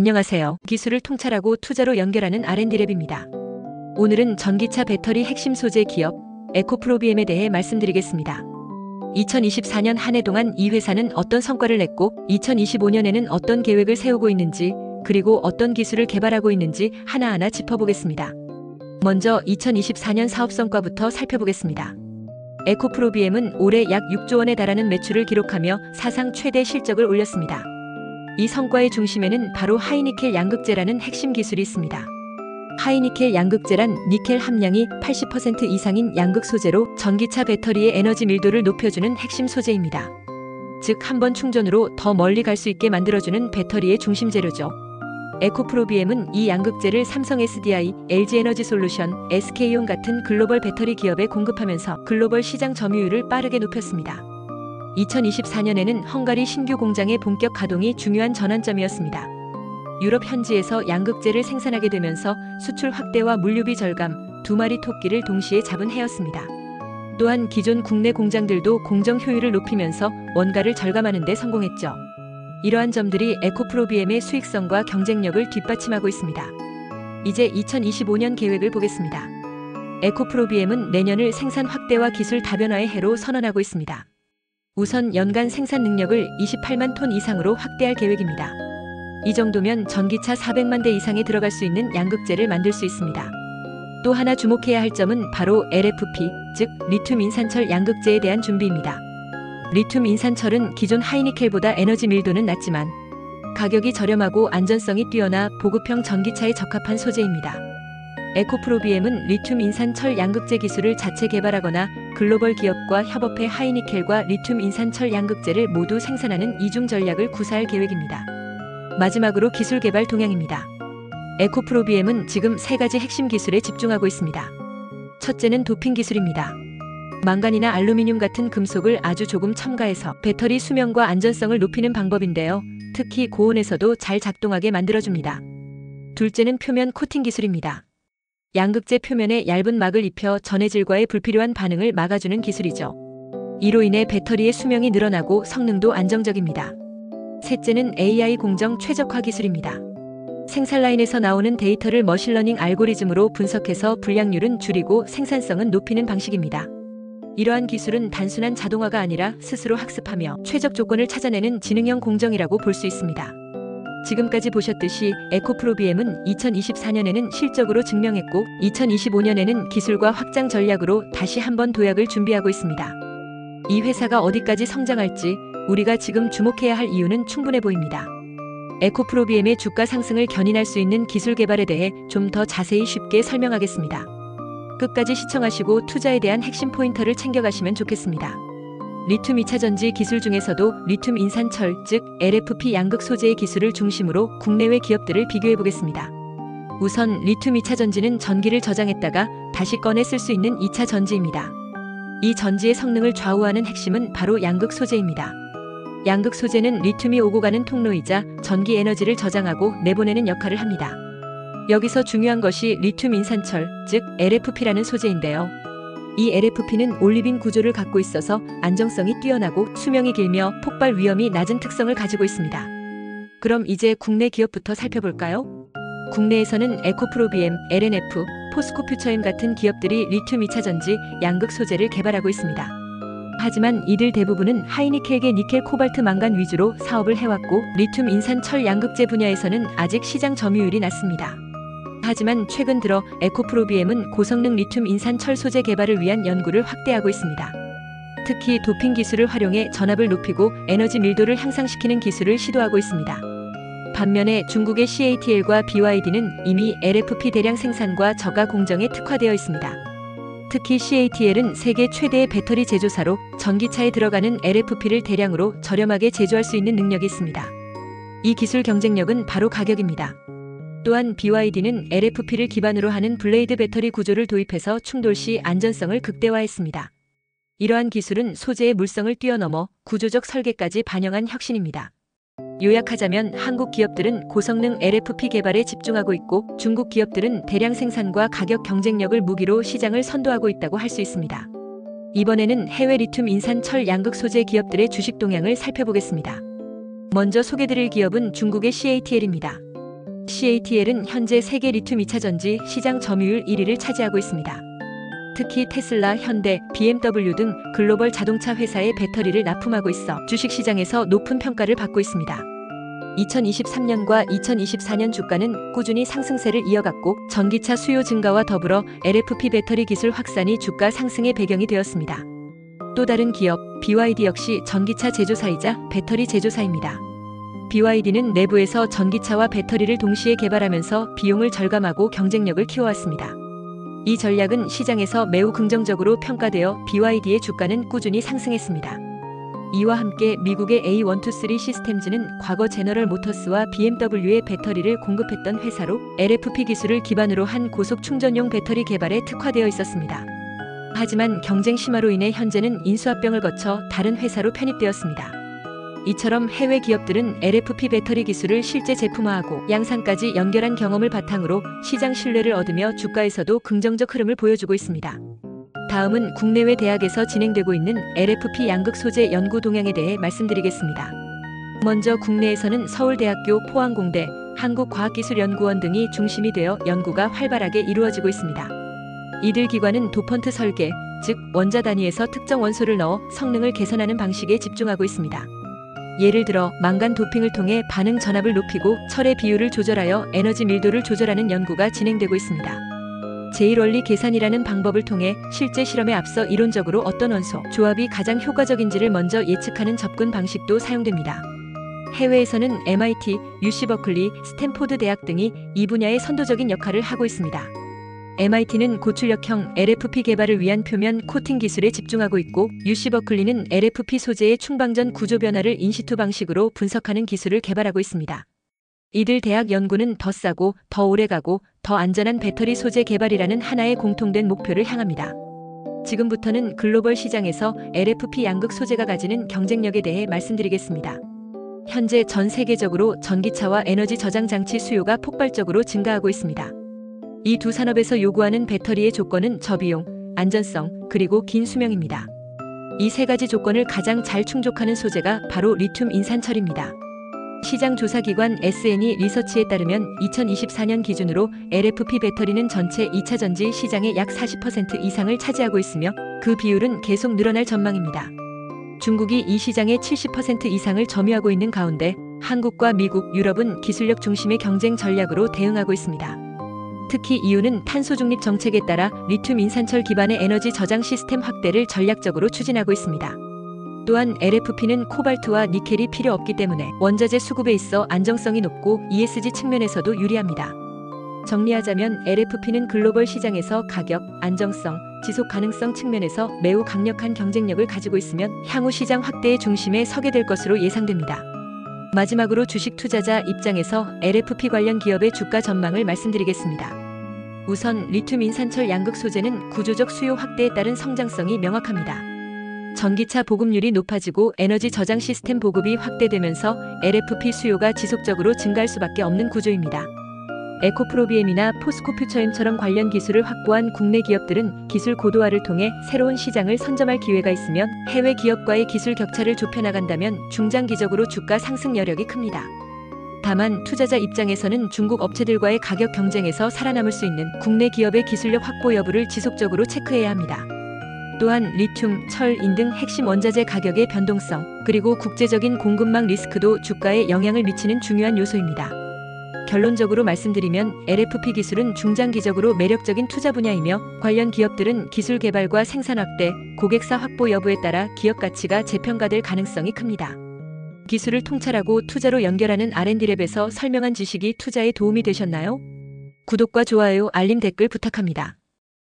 안녕하세요. 기술을 통찰하고 투자로 연결하는 R&D랩입니다. 오늘은 전기차 배터리 핵심 소재 기업 에코프로비엠에 대해 말씀드리겠습니다. 2024년 한 해 동안 이 회사는 어떤 성과를 냈고 2025년에는 어떤 계획을 세우고 있는지, 그리고 어떤 기술을 개발하고 있는지 하나하나 짚어보겠습니다. 먼저 2024년 사업 성과부터 살펴보겠습니다. 에코프로비엠은 올해 약 6조 원에 달하는 매출을 기록하며 사상 최대 실적을 올렸습니다. 이 성과의 중심에는 바로 하이니켈 양극재라는 핵심 기술이 있습니다. 하이니켈 양극재란 니켈 함량이 80% 이상인 양극 소재로 전기차 배터리의 에너지 밀도를 높여주는 핵심 소재입니다. 즉, 한 번 충전으로 더 멀리 갈 수 있게 만들어주는 배터리의 중심 재료죠. 에코프로비엠은 이 양극재를 삼성 SDI, LG에너지솔루션, SK온 같은 글로벌 배터리 기업에 공급하면서 글로벌 시장 점유율을 빠르게 높였습니다. 2024년에는 헝가리 신규 공장의 본격 가동이 중요한 전환점이었습니다. 유럽 현지에서 양극재를 생산하게 되면서 수출 확대와 물류비 절감, 두 마리 토끼를 동시에 잡은 해였습니다. 또한 기존 국내 공장들도 공정 효율을 높이면서 원가를 절감하는 데 성공했죠. 이러한 점들이 에코프로비엠의 수익성과 경쟁력을 뒷받침하고 있습니다. 이제 2025년 계획을 보겠습니다. 에코프로비엠은 내년을 생산 확대와 기술 다변화의 해로 선언하고 있습니다. 우선 연간 생산 능력을 28만 톤 이상으로 확대할 계획입니다. 이 정도면 전기차 400만 대 이상에 들어갈 수 있는 양극재를 만들 수 있습니다. 또 하나 주목해야 할 점은 바로 LFP, 즉 리튬 인산철 양극재에 대한 준비입니다. 리튬 인산철은 기존 하이니켈보다 에너지 밀도는 낮지만 가격이 저렴하고 안전성이 뛰어나 보급형 전기차에 적합한 소재입니다. 에코프로비엠은 리튬 인산철 양극재 기술을 자체 개발하거나 글로벌 기업과 협업해 하이니켈과 리튬 인산철 양극재를 모두 생산하는 이중 전략을 구사할 계획입니다. 마지막으로 기술 개발 동향입니다. 에코프로비엠은 지금 세 가지 핵심 기술에 집중하고 있습니다. 첫째는 도핑 기술입니다. 망간이나 알루미늄 같은 금속을 아주 조금 첨가해서 배터리 수명과 안전성을 높이는 방법인데요. 특히 고온에서도 잘 작동하게 만들어줍니다. 둘째는 표면 코팅 기술입니다. 양극재 표면에 얇은 막을 입혀 전해질과의 불필요한 반응을 막아주는 기술이죠. 이로 인해 배터리의 수명이 늘어나고 성능도 안정적입니다. 셋째는 AI 공정 최적화 기술입니다. 생산 라인에서 나오는 데이터를 머신러닝 알고리즘으로 분석해서 불량률은 줄이고 생산성은 높이는 방식입니다. 이러한 기술은 단순한 자동화가 아니라 스스로 학습하며 최적 조건을 찾아내는 지능형 공정이라고 볼 수 있습니다. 지금까지 보셨듯이 에코프로비엠은 2024년에는 실적으로 증명했고 2025년에는 기술과 확장 전략으로 다시 한번 도약을 준비하고 있습니다. 이 회사가 어디까지 성장할지 우리가 지금 주목해야 할 이유는 충분해 보입니다. 에코프로비엠의 주가 상승을 견인할 수 있는 기술 개발에 대해 좀 더 자세히 쉽게 설명하겠습니다. 끝까지 시청하시고 투자에 대한 핵심 포인터를 챙겨가시면 좋겠습니다. 리튬 2차 전지 기술 중에서도 리튬 인산철, 즉 LFP 양극 소재의 기술을 중심으로 국내외 기업들을 비교해 보겠습니다. 우선 리튬 2차 전지는 전기를 저장했다가 다시 꺼내 쓸 수 있는 2차 전지입니다. 이 전지의 성능을 좌우하는 핵심은 바로 양극 소재입니다. 양극 소재는 리튬이 오고 가는 통로이자 전기 에너지를 저장하고 내보내는 역할을 합니다. 여기서 중요한 것이 리튬 인산철, 즉 LFP라는 소재인데요. 이 LFP는 올리빈 구조를 갖고 있어서 안정성이 뛰어나고 수명이 길며 폭발 위험이 낮은 특성을 가지고 있습니다. 그럼 이제 국내 기업부터 살펴볼까요? 국내에서는 에코프로비엠, LNF, 포스코퓨처엠 같은 기업들이 리튬 2차 전지, 양극 소재를 개발하고 있습니다. 하지만 이들 대부분은 하이니켈계 니켈 코발트 망간 위주로 사업을 해왔고 리튬 인산철 양극재 분야에서는 아직 시장 점유율이 낮습니다. 하지만 최근 들어 에코프로비엠은 고성능 리튬 인산철 소재 개발을 위한 연구를 확대하고 있습니다. 특히 도핑 기술을 활용해 전압을 높이고 에너지 밀도를 향상시키는 기술을 시도하고 있습니다. 반면에 중국의 CATL과 BYD는 이미 LFP 대량 생산과 저가 공정에 특화되어 있습니다. 특히 CATL은 세계 최대의 배터리 제조사로 전기차에 들어가는 LFP를 대량으로 저렴하게 제조할 수 있는 능력이 있습니다. 이 기술 경쟁력은 바로 가격입니다. 또한 BYD는 LFP를 기반으로 하는 블레이드 배터리 구조를 도입해서 충돌 시 안전성을 극대화했습니다. 이러한 기술은 소재의 물성을 뛰어넘어 구조적 설계까지 반영한 혁신입니다. 요약하자면 한국 기업들은 고성능 LFP 개발에 집중하고 있고 중국 기업들은 대량 생산과 가격 경쟁력을 무기로 시장을 선도하고 있다고 할 수 있습니다. 이번에는 해외 리튬 인산철 양극 소재 기업들의 주식 동향을 살펴보겠습니다. 먼저 소개드릴 기업은 중국의 CATL입니다. CATL은 현재 세계 리튬 2차 전지 시장 점유율 1위를 차지하고 있습니다. 특히 테슬라, 현대, BMW 등 글로벌 자동차 회사의 배터리를 납품하고 있어 주식시장에서 높은 평가를 받고 있습니다. 2023년과 2024년 주가는 꾸준히 상승세를 이어갔고 전기차 수요 증가와 더불어 LFP 배터리 기술 확산이 주가 상승의 배경이 되었습니다. 또 다른 기업, BYD 역시 전기차 제조사이자 배터리 제조사입니다. BYD는 내부에서 전기차와 배터리를 동시에 개발하면서 비용을 절감하고 경쟁력을 키워왔습니다. 이 전략은 시장에서 매우 긍정적으로 평가되어 BYD의 주가는 꾸준히 상승했습니다. 이와 함께 미국의 A123 시스템즈는 과거 제너럴 모터스와 BMW의 배터리를 공급했던 회사로 LFP 기술을 기반으로 한 고속 충전용 배터리 개발에 특화되어 있었습니다. 하지만 경쟁 심화로 인해 현재는 인수합병을 거쳐 다른 회사로 편입되었습니다. 이처럼 해외 기업들은 LFP 배터리 기술을 실제 제품화하고 양산까지 연결한 경험을 바탕으로 시장 신뢰를 얻으며 주가에서도 긍정적 흐름을 보여주고 있습니다. 다음은 국내외 대학에서 진행되고 있는 LFP 양극 소재 연구 동향에 대해 말씀드리겠습니다. 먼저 국내에서는 서울대학교, 포항공대, 한국과학기술연구원 등이 중심이 되어 연구가 활발하게 이루어지고 있습니다. 이들 기관은 도펀트 설계, 즉 원자 단위에서 특정 원소를 넣어 성능을 개선하는 방식에 집중하고 있습니다. 예를 들어 망간 도핑을 통해 반응 전압을 높이고 철의 비율을 조절하여 에너지 밀도를 조절하는 연구가 진행되고 있습니다. 제1원리 계산이라는 방법을 통해 실제 실험에 앞서 이론적으로 어떤 원소 조합이 가장 효과적인지를 먼저 예측하는 접근 방식도 사용됩니다. 해외에서는 MIT, UC 버클리, 스탠포드 대학 등이 이 분야의 선도적인 역할을 하고 있습니다. MIT는 고출력형 LFP 개발을 위한 표면 코팅 기술에 집중하고 있고 UC 버클리는 LFP 소재의 충방전 구조 변화를 인시투 방식으로 분석하는 기술을 개발하고 있습니다. 이들 대학 연구는 더 싸고 더 오래가고 더 안전한 배터리 소재 개발이라는 하나의 공통된 목표를 향합니다. 지금부터는 글로벌 시장에서 LFP 양극 소재가 가지는 경쟁력에 대해 말씀드리겠습니다. 현재 전 세계적으로 전기차와 에너지 저장 장치 수요가 폭발적으로 증가하고 있습니다. 이 두 산업에서 요구하는 배터리의 조건은 저비용, 안전성, 그리고 긴 수명입니다. 이 세 가지 조건을 가장 잘 충족하는 소재가 바로 리튬 인산철입니다. 시장 조사기관 S&E 리서치에 따르면 2024년 기준으로 LFP 배터리는 전체 2차 전지 시장의 약 40% 이상을 차지하고 있으며 그 비율은 계속 늘어날 전망입니다. 중국이 이 시장의 70% 이상을 점유하고 있는 가운데 한국과 미국, 유럽은 기술력 중심의 경쟁 전략으로 대응하고 있습니다. 특히 EU는 탄소 중립 정책에 따라 리튬 인산철 기반의 에너지 저장 시스템 확대를 전략적으로 추진하고 있습니다. 또한 LFP는 코발트와 니켈이 필요 없기 때문에 원자재 수급에 있어 안정성이 높고 ESG 측면에서도 유리합니다. 정리하자면 LFP는 글로벌 시장에서 가격, 안정성, 지속 가능성 측면에서 매우 강력한 경쟁력을 가지고 있으면 향후 시장 확대의 중심에 서게 될 것으로 예상됩니다. 마지막으로 주식 투자자 입장에서 LFP 관련 기업의 주가 전망을 말씀드리겠습니다. 우선 리튬 인산철 양극 소재는 구조적 수요 확대에 따른 성장성이 명확합니다. 전기차 보급률이 높아지고 에너지 저장 시스템 보급이 확대되면서 LFP 수요가 지속적으로 증가할 수밖에 없는 구조입니다. 에코프로비엠이나 포스코퓨처엠처럼 관련 기술을 확보한 국내 기업들은 기술 고도화를 통해 새로운 시장을 선점할 기회가 있으면 해외 기업과의 기술 격차를 좁혀나간다면 중장기적으로 주가 상승 여력이 큽니다. 다만 투자자 입장에서는 중국 업체들과의 가격 경쟁에서 살아남을 수 있는 국내 기업의 기술력 확보 여부를 지속적으로 체크해야 합니다. 또한 리튬, 철, 인 등 핵심 원자재 가격의 변동성, 그리고 국제적인 공급망 리스크도 주가에 영향을 미치는 중요한 요소입니다. 결론적으로 말씀드리면 LFP 기술은 중장기적으로 매력적인 투자 분야이며 관련 기업들은 기술 개발과 생산 확대, 고객사 확보 여부에 따라 기업 가치가 재평가될 가능성이 큽니다. 기술을 통찰하고 투자로 연결하는 R&D랩에서 설명한 지식이 투자에 도움이 되셨나요? 구독과 좋아요, 알림, 댓글 부탁합니다.